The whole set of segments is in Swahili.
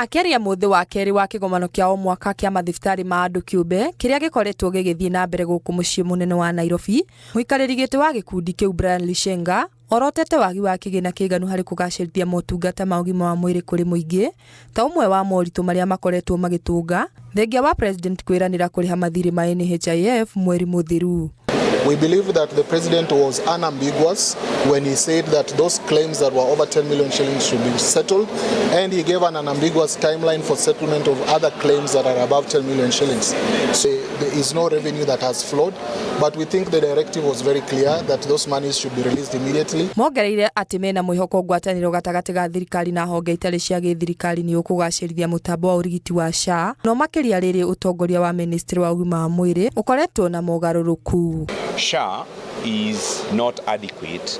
Akĩaria mũthĩ wa kerĩ wa kĩgomano kĩa o mwaka kĩa mathibitarĩ ma andũ kĩũmbe kĩrĩa gĩkoretwo gĩgĩthiĩ na mbere gũkũ mũciĩ mũnene wa Nairobi, mũikarĩri gĩtĩ wa gĩkundi kĩu Brian Lishenga orotete wagi wa kĩgĩna kĩiganu harĩ kũgacĩrithia motungata ma ũgima wa mwĩrĩ kũrĩ mũingĩ ta ũmwe wa moritũ marĩa makoretwo magĩtũnga thengia wa president kwĩranĩra kũrĩha mathire ma NHIF mweri mũthiru. We believe that the president was unambiguous when he said that those claims that were over 10 million shillings should be settled, and he gave an unambiguous timeline for settlement of other claims that are above 10 million shillings. So there is no revenue that has flowed, but we think the directive was very clear that those monies should be released immediately. Mongereire atĩ mena mwĩhoko ngwatanĩro gatagatĩ ga thirikari na honge itarĩ cia gĩthirikari nĩ ũkũgacĩrithia mũtambo wa ũrigiti wa SHA, no makĩria rĩrĩ ũtongoria wa ministry wa ũgima wa mwĩrĩ ũkoretwo na mogarũrũku. SHA is not adequate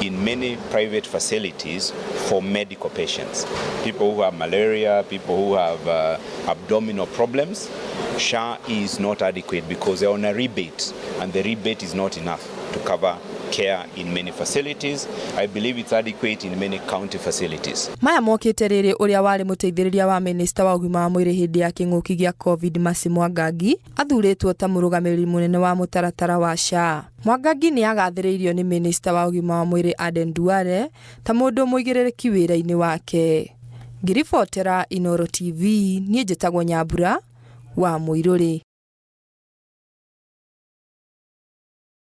in many private facilities for medical patients. People who have malaria, people who have abdominal problems, SHA is not adequate because they're on a rebate, and the rebate is not enough to cover care in many facilities. I believe it's adequate in many county facilities. Maya mokĩte rĩrĩ ũrĩa warĩ mũteithĩrĩria wa minister wa ũgima wa mwĩrĩ hĩndĩ ya kĩng'ũki gĩa COVID Mercy Mwangangi athurĩtwo ta mũrũgamĩrĩri mũnene wa mũtaratara wa SHA. Mwangangi nĩ agathĩrĩirio nĩ minister wa ũgima wa mwĩrĩ Aden Duale ta mũndũ mũigĩrĩrĩki wĩra-inĩ wake. Ngiribotera Inooro TV, niĩ njĩtagwo Nyambura wa Mũirũrĩ.